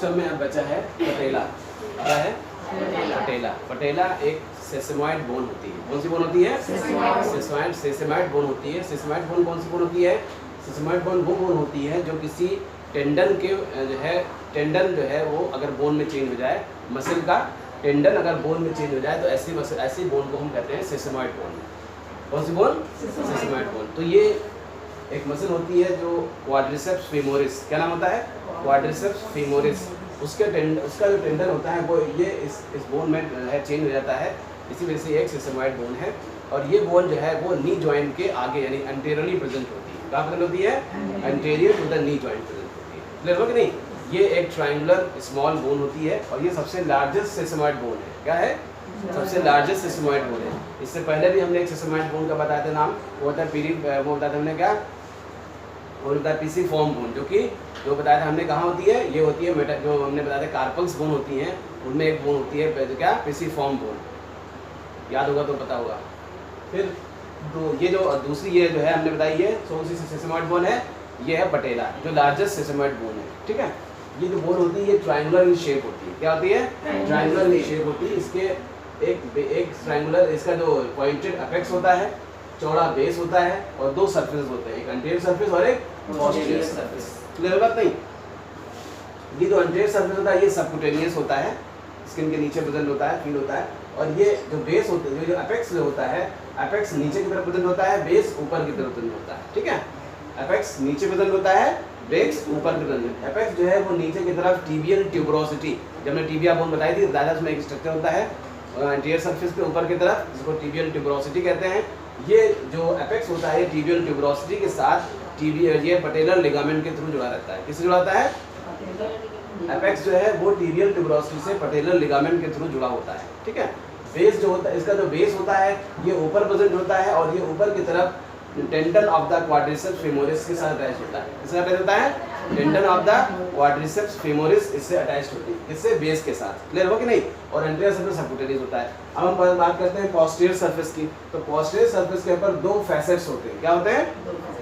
System में अब बचा है पटेला। क्या है? पटेला। पटेला एक सेसेमॉइड बोन होती है। कौन सी बोन होती है? सेसेमॉइड बोन होती है। सेसेमॉइड बोन कौन सी बोन होती है? सेसेमॉइड बोन वो बोन होती है जो किसी टेंडन के जो है, टेंडन जो है वो अगर बोन में चेंज हो जाए, मसल का टेंडन अगर बोन में चेंज हो जाए तो ऐसी बोन को हम कहते हैं सेसेमॉइड बोन। कौन सी बोन? सेसेमॉइड बोन। तो ये एक मसल होती है जो क्वाड्रिसेप्स फेमोरिस, क्या नाम होता है? Quadriceps femoris. उसका जो टेंडन होता है वो ये इस बोन में है चेंज हो जाता है, इसी वजह से एक सेसेमॉइड बोन है। और ये बोन जो है वो नी जॉइंट के आगे यानी एंटेरियरली प्रेजेंट होती है। कहाँ प्रेजेंट होती है? Anterior to the knee joint present होती है। क्लियर हो कि नहीं? ये एक ट्रायंगुलर स्मॉल बोन होती है और ये सबसे लार्जेस्ट सेसेमॉइड बोन है। क्या है? सबसे लार्जेस्ट सेसेमॉइड बोन है। इससे पहले भी हमने एक सेसेमॉइड बोन का बताया था नाम, वो होता है वो बताया था हमने क्या, वो होता है पिसिफॉर्म बोन, जो बताया था हमने कहाँ होती है? ये होती है जो हमने बताया था कार्पल्स बोन होती हैं, उनमें एक बोन होती है क्या? Pisiform bone. याद होगा तो पता होगा। फिर ये जो दूसरी ये जो है हमने बताई है कौन सी सेसेमॉइड बोन है? ये है पटेला, जो लार्जेस्ट सेसेमॉइड बोन है। ठीक है, ये जो बोन होती है ये ट्रायंगुलर इन शेप होती है। क्या होती है? ट्रायंगुलर इन शेप होती है। इसके एक ट्रायंगुलर, इसका जो पॉइंटेड अपेक्स होता है, चौड़ा बेस होता है और दो सरफेस होते हैं, एक एंटीरियर सरफेस और एक पोस्टीरियर सरफेस। क्लियर बात नहीं? ये जो एंटीरियर सरफेस होता है ये सबक्यूटेनियस होता है, स्किन के नीचे प्रेजेंट होता है, फील होता है। और ये जो बेस होता है, जो अपेक्स जो होता है, अपेक्स नीचे की तरफ प्रेजेंट होता है, बेस ऊपर की तरफ प्रेजेंट होता है। ठीक है, अपेक्स नीचे प्रेजेंट होता है, बेस ऊपर की तरफ। अपेक्स जो है वो नीचे की तरफ टिबियल ट्यूबरोसिटी, जब हमने टिबिया बोन बताई थी, ज़्यादा उसमें एक स्ट्रक्चर होता है एंटीरियर सरफेस पे ऊपर की तरफ, जिसको टिबियल ट्यूबरोसिटी कहते हैं। ये जो एपेक्स होता है टिबियल ट्यूबरोसिटी के साथ ये पटेलर लिगामेंट के थ्रू जुड़ा रहता है। किससे जुड़ा रहता है? एपेक्स जो है वो टिबियल ट्यूबरोसिटी से पटेलर लिगामेंट के थ्रू जुड़ा होता है। ठीक है, बेस जो होता है, इसका जो बेस होता है ये ऊपर प्रेजेंट होता है और ये ऊपर की तरफ tendon of the quadriceps femoris के साथ अटैच होता है। किससे अटैच होता है? Tendon of the quadriceps femoris इससे अटैच होती है, इससे बेस के साथ। क्लियर हो कि नहीं? और एंटीरियर सरफेस सबक्यूटेनियस होता है। अब हम बात करते हैं पोस्टीरियर सरफेस की। तो पोस्टीरियर सरफेस के ऊपर दो फैसेट्स होते हैं। क्या होते हैं?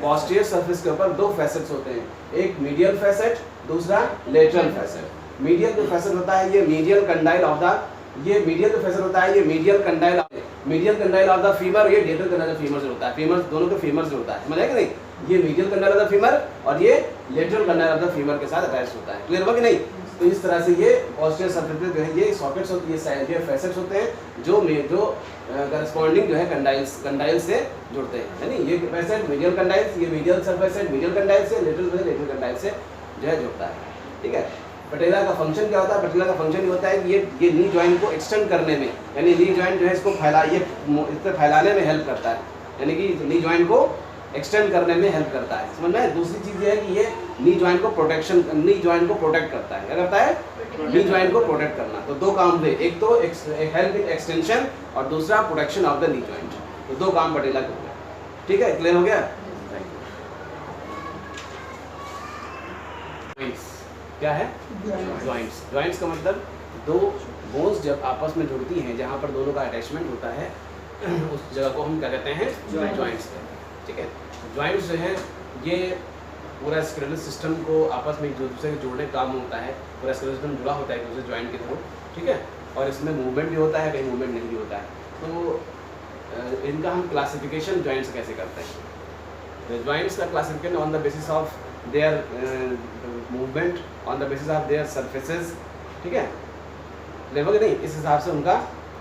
पोस्टीरियर सरफेस के ऊपर दो फैसेट्स होते हैं, एक मीडियल फैसेट, दूसरा लेटरल फैसेट। मीडियल जो फैसेट होता है ये मीडियल कंडाइल ऑफ द, ये मीडियल जो फैसेट होता है ये medial condyle of the femur, ये लेटरल कंडाइल ऑफ फीमर से होता है। फीमर दोनों के फीमर से होता है, समझ आया कि नहीं? ये medial condyle of the femur और ये lateral condyle of the femur के साथ अटैच होता है। क्लियर हुआ कि नहीं? तो इस तरह से ये पोस्टीरियर सरफेस जो है ये सॉकेट्स होती है, ये फैसेट्स होते हैं जो करस्पॉन्डिंग जो है कंडाइल से जुड़ते हैं। यानी ये फैसेट मीडियल कंडाइल, ये मीडियल सरफेस मीडियल कंडाइल से, लेटरल कंडाइल से जो है जुड़ता है। ठीक है, पटेला का फंक्शन क्या होता है? पटेला का फंक्शन ये होता है कि ये नी जॉइंट को एक्सटेंड करने में, यानी नी जॉइंट जो है इसको इससे फैलाने में हेल्प करता है, यानी कि नी जॉइंट को एक्सटेंड करने में हेल्प करता है। समझ में? दूसरी चीज़ ये है कि ये नी जॉइंट को प्रोटेक्ट करता है। क्या करता है? नी जॉइंट को प्रोटेक्ट करना। तो दो काम हुए, एक तो हेल्प इन एक्सटेंशन और दूसरा protection of the knee joint. तो दो काम पटेला के हुए। ठीक है, क्लियर हो गया? क्या है? जॉइंट्स। जॉइंट्स का मतलब दो बोन्स जब आपस में जुड़ती हैं, जहाँ पर दोनों का अटैचमेंट होता है, उस जगह को हम क्या कहते हैं? जॉइंट्स कहते हैं। ठीक है, जॉइंट्स जो है ये पूरा स्केलेटल सिस्टम को आपस में एक दूसरे के जोड़ने का काम होता है। पूरा स्केलेटल सिस्टम जुड़ा होता है एक दूसरे जॉइंट के थ्रू। ठीक है, और इसमें मूवमेंट भी होता है, कहीं मूवमेंट नहीं भी होता है। तो इनका हम क्लासिफिकेशन जॉइंट्स कैसे करते हैं? जॉइंट्स का classification on the basis of their movement, on the basis of their surfaces. ठीक है, लेवल नहीं, इस हिसाब से उनका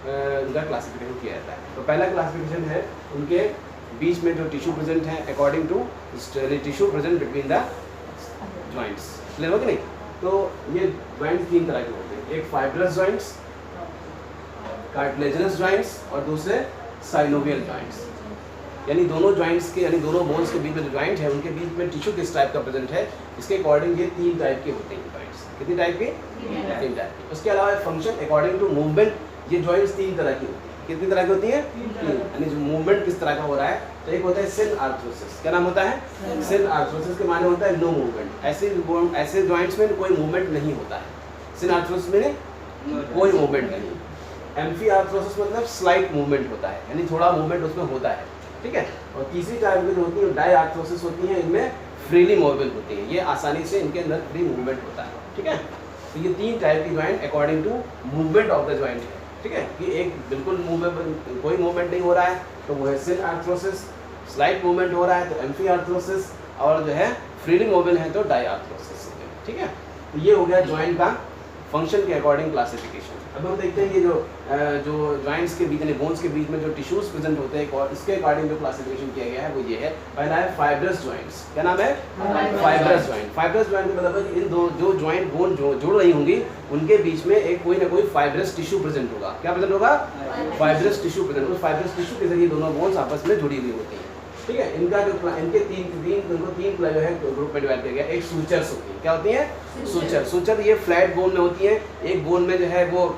क्लासिफिकेशन किया जाता है। तो पहला क्लासिफिकेशन है उनके बीच में जो टिश्यू प्रेजेंट है according to tissue present between the joints. Clear हो कि नहीं? तो ये जॉइंट्स तीन तरह के होते हैं, एक फाइब्रस जॉइंट्स, कार्टिलेजिनस जॉइंट्स और दूसरे साइनोवियल जॉइंट्स। यानी दोनों जॉइंट्स के, यानी दोनों बोन्स के बीच में जो जॉइंट है उनके बीच में टिश्यू किस टाइप का प्रेजेंट है, इसके अकॉर्डिंग ये तीन टाइप के होते हैं जॉइंट्स। कितनी टाइप के? तीन टाइप के। उसके अलावा फंक्शन अकॉर्डिंग टू मूवमेंट, ये जॉइंट्स तीन तरह की होती है। कितनी तरह की होती है? यानी जो मूवमेंट किस तरह का हो रहा है, तो एक होता है सिन आर्थ्रोसिस। क्या नाम होता है? सिन आर्थ्रोसिस के माने होता है नो मूवमेंट। ऐसे जॉइंट्स में कोई मूवमेंट नहीं होता है। सिन आर्थ्रोसिस में कोई मूवमेंट नहीं। एम्फी आर्थ्रोसिस मतलब स्लाइट मूवमेंट होता है, यानी थोड़ा मूवमेंट उसमें होता है। ठीक है, और तीसरी टाइप की जो होती है डाई आर्थ्रोसिस होती है, इनमें फ्रीली मूवेबल होती है, ये आसानी से इनके अंदर फ्री मूवमेंट होता है। ठीक है, तो ये 3 टाइप की joint according to movement of the joint है, ठीक है, कि एक बिल्कुल मूवमेंट कोई मूवमेंट नहीं हो रहा है तो वो है सिन आर्थरोसिस, स्लाइट मूवमेंट हो रहा है तो एम्फी आर्थरोसिस, और जो है फ्रीली मूवेबल है तो डाई आर्थरोसिस, ठीक है। तो ये हो गया ज्वाइंट का फंक्शन के अकॉर्डिंग क्लासिफिकेशन। अब हम देखते हैं ये जो जॉइंट्स के बीच में, बोन्स के बीच में जो टिश्यूज प्रेजेंट होते हैं और इसके अकॉर्डिंग जो क्लासिफिकेशन किया गया है वो ये है। पहला है फाइब्रस जॉइंट्स। क्या नाम है? Fibrous joint. फाइब्रस जॉइंट का मतलब है कि इन दो जो जॉइंट बोन जो जुड़ रही होंगी उनके बीच में एक कोई ना कोई फाइब्रस टिश्यू प्रेजेंट होगा। क्या प्रेजेंट होगा? Fibrous tissue present. उस फाइब्रस टिश्यू के जरिए दोनों बोन्स आपस में जुड़ी हुई होती हैं, ठीक है। इनका जो इनके तीन जो है ग्रुप में डिवाइड किया गया। एक सूचर्स होती है। क्या होती है? सूचर। सूचर ये फ्लैट बोन में होती है। एक बोन में जो है वो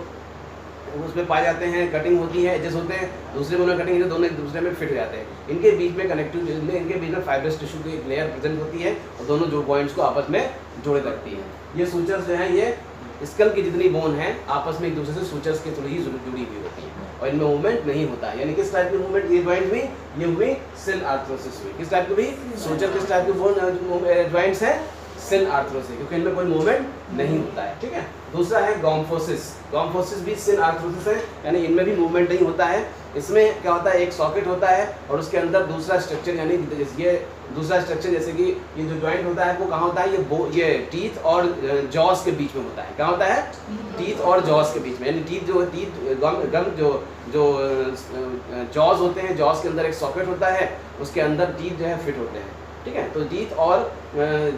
उसमें पाए जाते हैं, कटिंग होती है, एजेस होते हैं, दूसरे बोन में कटिंग है, दोनों एक दूसरे में फिट हो जाते हैं। इनके बीच में कनेक्टिव इनके बीच में फाइब्रस टिश्यू की एक लेयर प्रेजेंट होती है और दोनों जो पॉइंट्स को आपस में जोड़े रखती है। ये सूचर्स जो है ये स्कल की जितनी बोन है आपस में एक दूसरे से सूचर्स के थ्रू ही जुड़ी हुई होती है और इनमें मूवमेंट नहीं होता है। यानी किस टाइप की मूवमेंट? ये ज्वाइंट हुई, ये हुई सिन आर्थरोसिस हुई। किस टाइप की हुई? सूचर। किस टाइप की बोन ज्वाइंट्स है? सिन आर्थरोसिस, क्योंकि इनमें कोई मूवमेंट नहीं होता है, ठीक है। दूसरा है गॉम्फोसिस। गॉम्फोसिस भी सिन आर्थरोसिस है, यानी इनमें भी मूवमेंट नहीं होता है। इसमें क्या होता है? एक सॉकेट होता है और उसके अंदर दूसरा स्ट्रक्चर, यानी ये दूसरा स्ट्रक्चर जैसे कि ये जो जॉइंट होता है वो कहाँ होता है? ये टीथ और जॉस के बीच में होता है। कहाँ होता है? टीथ और जॉस के बीच में। यानी टीथ जो जॉस होते हैं, जॉस के अंदर एक सॉकेट होता है, उसके अंदर टीथ जो है फिट होते हैं, ठीक है। तो टीथ और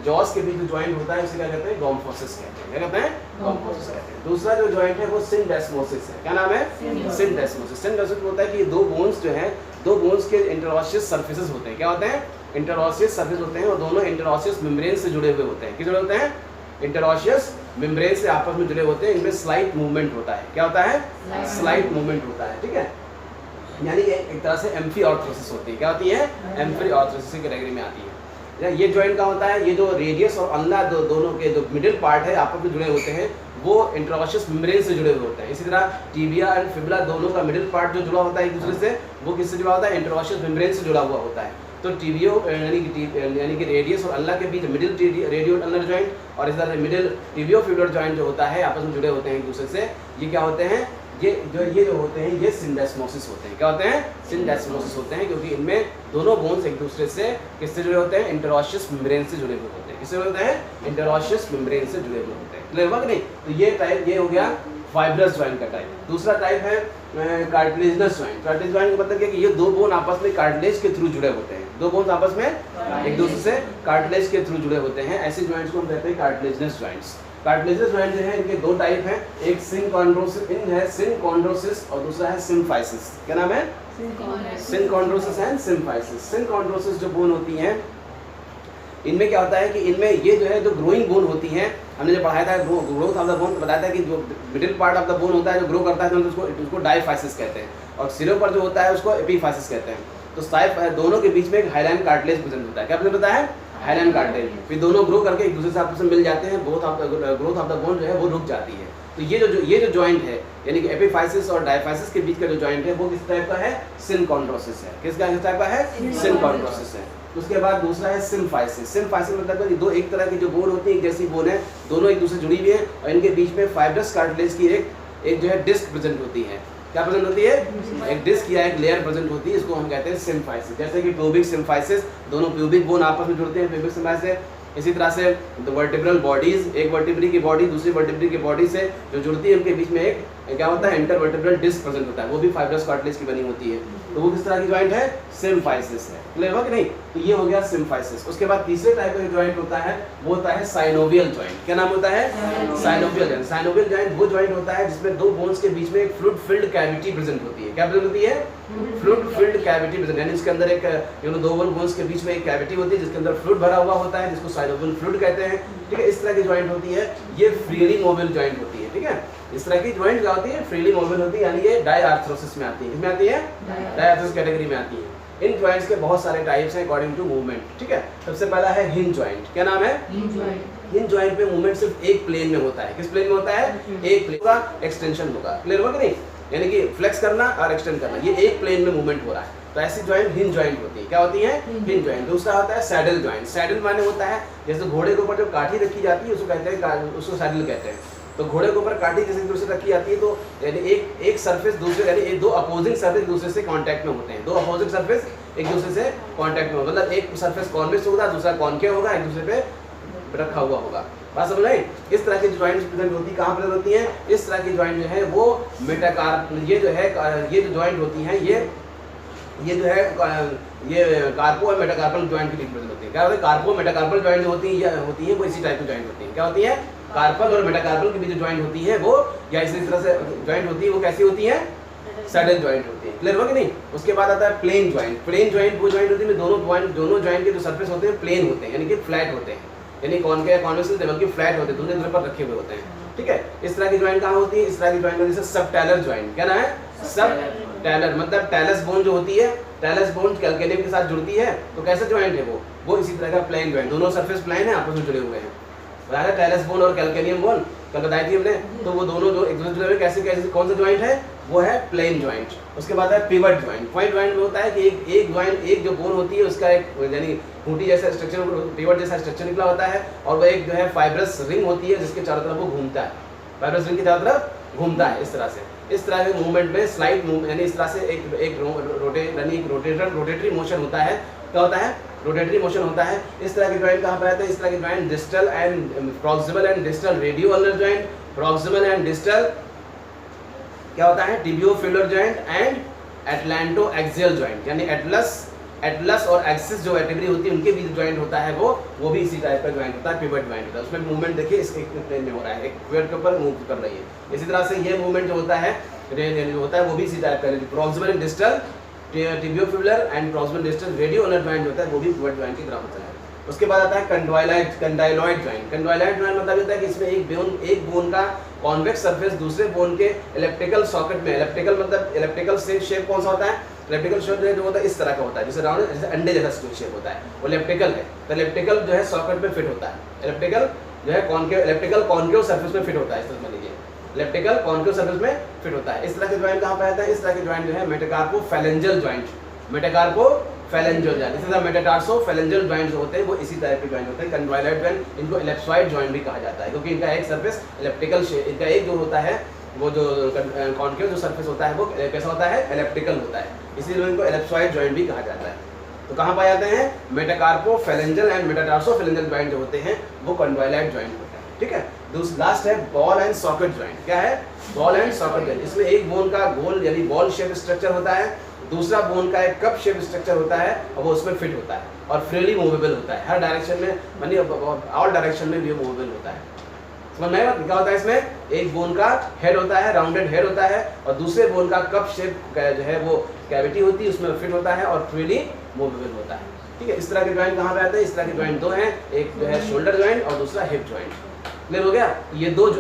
जॉस के बीच जो जॉइंट होता है उसे क्या कहते हैं? गॉम्फोसिस कहते हैं। क्या कहते हैं? गॉम्फोसिस कहते हैं। दूसरा जो जॉइंट है वो सिनडेस्मोसिस है। क्या नाम है? सिनडेस्मोसिस। सिनडेस्मोसिस होता है कि ये दो बोन्स जो है, दो बोन्स के इंटरऑसियस सर्फेसेस होते हैं। क्या होते हैं? इंटरऑसियस सर्फेस होते हैं और दोनों इंटरऑसियस मेम्ब्रेन से जुड़े हुए होते हैं। किस जुड़े होते हैं? इंटरऑसियस मेम्ब्रेन से आपस में जुड़े होते हैं। इनमें स्लाइट मूवमेंट होता है। क्या होता है? स्लाइट मूवमेंट होता है, ठीक है। यानी ये एक तरह से एम्फी आर्थरोसिस होती है। क्या होती है? एम्फी आर्थरोसिस की कैटेगरी में आती है। ये जॉइंट का होता है, ये जो रेडियस और अल्ना दोनों के जो मिडिल पार्ट है आपस में जुड़े होते हैं वो इंटरऑसियस मेम्ब्रेन से जुड़े हुए होते हैं। इसी तरह टीबिया एंड फिबुला दोनों का मिडिल पार्ट जो जुड़ा होता है एक दूसरे से, वो किससे जुड़ा होता है? इंटरऑसियस मेम्ब्रेन से जुड़ा हुआ होता है। तो टीबियो यानी कि रेडियस और अल्ना के बीच मिडिल रेडियो अल्नर जॉइंट और इस तरह मिडिल टीबियो फिबुलर जॉइंट जो होता है आपस में जुड़े होते हैं एक दूसरे से। ये क्या होते हैं? ये जो होते हैं ये सिनडेस्मोसिस होते हैं। क्या होते हैं? सिनडेस्मोसिस होते हैं, क्योंकि इनमें दोनों बोन्स एक दूसरे से किससे जुड़े होते हैं? इंटरऑसियस मेम्ब्रेन से जुड़े हुए होते हैं। किससे जुड़े होते हैं? इंटरऑसियस मेम्ब्रेन से जुड़े हुए होते हैं। क्लियर हुआ कि नहीं? तो ये टाइप ये हो गया फाइब्रस जॉइंट का टाइप। दूसरा टाइप है कार्टिलेजिनस जॉइंट। कार्टिलेज जॉइंट का मतलब क्या कि ये दो बोन आपस में कार्टिलेज के थ्रू जुड़े होते हैं। दो बोन्स आपस में एक दूसरे से कार्टिलेज के थ्रू जुड़े होते हैं। ऐसे जॉइंट्स को हम कहते हैं कार्टिलेजिनस जॉइंट्स। कार्टिलेजिनस जॉइंट जो है इनके दो टाइप हैं, एक सिनकॉन्ड्रोसिस और दूसरा है सिम्फाइसिस। क्या नाम है? सिनकॉन्ड्रोसिस एंड सिम्फाइसिस। सिनकॉन्ड्रोसिस जो बोन होती हैं इनमें क्या होता है कि इनमें ये जो है जो ग्रोइंग बोन होती हैं, हमने जो पढ़ाया था ग्रोथ ऑफ द बोन, बताया था कि जो middle part of the bone होता है जो ग्रो करता है तो उसको डायफाइसिस कहते हैं और सिरों पर जो होता है उसको एपीफाइसिस कहते हैं। तो दोनों के बीच में एक हाइलाइन कार्टिलेज प्रेजेंट होता है। क्या प्रेजेंट होता है? Hyaline cartilage. फिर दोनों ग्रो करके एक दूसरे से आपस में मिल जाते हैं, ग्रोथ ऑफ द बोन जो है वो रुक जाती है। तो ये जो जॉइंट है यानी कि एपीफाइसिस और डायफाइसिस के बीच का जो जॉइंट है वो किस टाइप का है? सिनकॉन्ड्रोसिस है। किस टाइप का है? सिनकॉन्ड्रोसिस है। उसके बाद दूसरा है सिम्फाइसिस। सिम्फाइसिस मतलब कि दो एक तरह की जो बोन होती है, एक जैसी बोन है, दोनों एक दूसरे जुड़ी हुई है और इनके बीच में फाइब्रस कार्टिलेज की एक जो है डिस्क प्रेजेंट होती है। क्या प्रेजेंट होती है? एक डिस्क या एक लेयर प्रेजेंट होती है, इसको हम कहते हैं सिम्फाइसिस। जैसे कि प्यूबिक सिम्फाइसिस, दोनों प्यूबिक बोन आपस में जुड़ते हैं प्यूबिक सिम्फाइसिस। इसी तरह से वर्टिब्रल बॉडीज, एक वर्टिब्री की बॉडी दूसरी वर्टिब्री की बॉडी से जो जुड़ती है उनके बीच में एक क्या होता है? इंटरवर्टिब्रल डिस्क प्रेजेंट होता है, वो भी फाइब्रस कार्टिलेज की बनी होती है। तो वो किस तरह की जॉइंट है? सिम्फाइसिस है। क्लियर हुआ कि नहीं? तो ये हो गया सिम्फाइसिस। उसके बाद तीसरे टाइप का जॉइंट होता है वो होता है साइनोवियल जॉइंट। क्या नाम होता है? Synovial joint. साइनोवियल जॉइंट वो जॉइंट होता है जिसमें दो बोन्स के बीच में एक फ्लूइड फिल्ड कैविटी प्रेजेंट होती है। क्या प्रेजेंट होती है? फ्लूइड फिल्ड कैविटी प्रेजेंट, यानी इसके अंदर एक दो बोन्स के बीच में एक कैविटी होती है जिसके अंदर फ्लूइड भरा हुआ होता है, जिसको साइनोवियल फ्लूइड कहते हैं, ठीक है। इस तरह की जॉइंट होती है, ये फ्रीली मोबाइल जॉइंट होती है, ठीक है। इस तरह की जॉइंट क्या होती है? फ्रीली मोबाइल होती है, यानी ये डायआर्थरोसिस में आती है। इसमें आती है डायआर्थरोसिस कैटेगरी में आती है। इन जॉइंट्स के बहुत सारे टाइप्स हैं अकॉर्डिंग टू मूवमेंट, ठीक है। सबसे पहला है हिंज जॉइंट। क्या नाम है? हिंज जॉइंट में मूवमेंट सिर्फ एक प्लेन में होता है। किस प्लेन में होता है? एक प्लेन का एक्सटेंशन होगा। क्लियर हुआ कि नहीं? यानी कि फ्लेक्स करना और एक्सटेंड करना, ये एक प्लेन में मूवमेंट हो रहा है, तो ऐसी जॉइंट हिंज जॉइंट होती है। क्या होती है? Hinge joint. दूसरा होता है सैडल जॉइंट। सैडल माने होता है जैसे घोड़े के ऊपर जो काठी रखी जाती है उसको कहते हैं, उसको सैडल कहते हैं। तो घोड़े के ऊपर काठी जैसे दूसरे रखी जाती है, तो यानी एक सरफेस दूसरे यानी दो अपोजिंग सरफेस दूसरे से कांटेक्ट में होते हैं, दो अपोजिंग सरफेस एक दूसरे से कांटेक्ट में, मतलब एक सरफेस कॉन्वेक्स होगा, दूसरा कॉन्केव होगा, एक दूसरे पे रखा हुआ होगा। बात समझ आई? इस तरह की जॉइंट्स प्रेजेंट होती है, कहाँ प्रेजेंट होती हैं? इस तरह की जॉइंट जो है वो मेटाकार्प, ये जो जॉइंट होती हैं ये जो है ये कार्पो और मेटाकार्पल जॉइंट के बीच में होती है। क्या होता है? कार्पो मेटाकार्पल जॉइंट जो होती है वो इसी टाइप की जॉइंट होती है। क्या होती है? कार्पल और मेटाकार्पल के बीच जो जॉइंट होती है वो या इसी तरह से जॉइंट होती है, वो कैसी होती है? सैडल जॉइंट होती है। क्लियर हुआ कि नहीं? उसके बाद आता है प्लेन जॉइंट। प्लेन जॉइंट वो जॉइंट होती है दोनों जॉइंट के जो सरफेस होते हैं प्लेन होते हैं, यानी कि फ्लैट होते हैं, यानी कॉन्वेक्स नहीं बल्कि फ्लैट होते हैं, दूसरे तरफ पर रखे हुए होते हैं। ठीक है, इस तरह की जॉइंट कहाँ होती है? इस तरह की जॉइंट होती है सबटैलर जॉइंट। क्या नाम है? सबटैलर, मतलब टैलस बोन जो होती है, टैलस बोन कैल्केनियम के साथ जुड़ती है, तो कैसा जॉइंट है वो इसी तरह का प्लेन जॉइंट, दोनों सरफेस प्लेन है, आपस में जुड़े हुए हैं। बताया टैलस बोन और कैल्केनियम बोन कल बताई थी हमने, तो वो दोनों जो एक दूसरे में कैसे कौन सा जॉइंट है? वो है प्लेन जॉइंट। उसके बाद है पिवट जॉइंट। पिवट जॉइंट में होता है कि एक जॉइंट, एक जो बोन होती है उसका एक यानी खूंटी जैसा स्ट्रक्चर, पिवट जैसा स्ट्रक्चर निकला होता है, और वो एक जो है फाइब्रस रिंग होती है जिसके चारों तरफ वो घूमता है, फाइब्रस रिंग के चारों तरफ घूमता है। इस तरह से, इस तरह के मूवमेंट में स्लाइड मूव यानी इस तरह से एक रोटेटरी मोशन होता है। क्या होता है? रोटेटरी मोशन होता है। इस तरह की जॉइंट कहाँ पर आते हैं? इस तरह की joint distal and proximal and distal radio ulnar joint, proximal and distal क्या होता है? Tibiofibular joint and atlanto axial joint, यानी एटलस और एक्सिस जो वर्टेब्रे होती है उनके बीच जॉइंट होता है वो भी इसी टाइप का जॉइंट होता है, पिवट जॉइंट होता है। उसमें मूवमेंट देखिए इस प्लेन में हो रहा है, एक पिवट के ऊपर मूव कर रही है। इसी तरह से ये मूवमेंट जो होता है वो भी इसी टाइप का, proximal and distal tibiofibular and proximal distal radio ulnar joint होता है, वो भी पिवट जॉइंट की तरह होता है। उसके बाद आता है कंडाइलॉइड जॉइंट। कंडाइलॉइड जॉइंट मतलब होता है कि इसमें एक बोन का कॉन्वेक्स सरफेस दूसरे बोन के इलेप्टिकल सॉकेट में, इलेप्टिकल मतलब इलेप्टिकल शेप कौन सा होता है? इलेप्टिकल शेप जो होता है इस तरह का होता है, जैसे राउंड जैसे अंडे जैसा शेप होता है, वो इलेप्टिकल है। तो इलेप्टिकल जो है सॉकेट में फिट होता है, इलेप्टिकल जो है कॉन्केव सरफेस में फिट होता है। इस तरह मान लीजिए इलेप्टिकल कॉन्केव सरफेस में फिट होता है। इस तरह के जॉइंट कहाँ पे आता है? इस तरह के जॉइंट जो है मेटाकार्पोफैलेंजल जॉइंट, मेटाकार्पोफैलेंजल जॉइंट। इसी तरह मेटाटार्सोफैलेंजल जॉइंट जो होते हैं वो इसी टाइप के जॉइंट होते हैं। कंडाइलॉइड जॉइंट, इनको इलिप्सॉइड जॉइंट भी कहा जाता है, क्योंकि इनका एक सरफेस इलेप्टिकल शेप, इनका एक जो होता है वो जो कॉन्केव जो सरफेस होता है वो कैसा होता है? इलिप्टिकल होता है, इसीलिए इनको इलिप्सॉइड जॉइंट भी कहा जाता है। तो कहाँ पाए जाते हैं? मेटाकार्पोफैलेंजल एंड मेटाटार्सोफैलेंजल जॉइंट जो होते हैं वो कंडाइलॉइड जॉइंट होते हैं। ठीक है, लास्ट है बॉल एंड सॉकेट जॉइंट। क्या है? Ball and socket joint. इसमें एक बोन का गोल यानी बॉल शेप स्ट्रक्चर होता है, दूसरा बोन का एक कप शेप स्ट्रक्चर होता है और वो उसमें फिट होता है और फ्रीली मूवेबल होता है, हर डायरेक्शन में मानिए ऑल डायरेक्शन में भी मूवेबल होता है। समझ में आया? क्या होता है इसमें? एक बोन का हेड होता है, राउंडेड हेड होता है, और दूसरे बोन का कप शेप जो है वो कैविटी होती है, उसमें फिट होता है और फ्रीली मूवेबल होता है। ठीक है, इस तरह के जॉइंट कहाँ पे आते हैं? इस तरह के जॉइंट दो हैं, एक जो है शोल्डर जॉइंट और दूसरा हिप जॉइंट। क्लियर हो गया? ये जो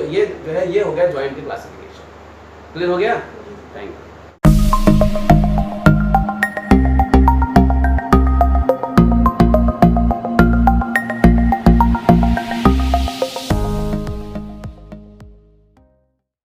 है ये हो गया जॉइंट की क्लासिफिकेशन। क्लियर हो गया? Thank you.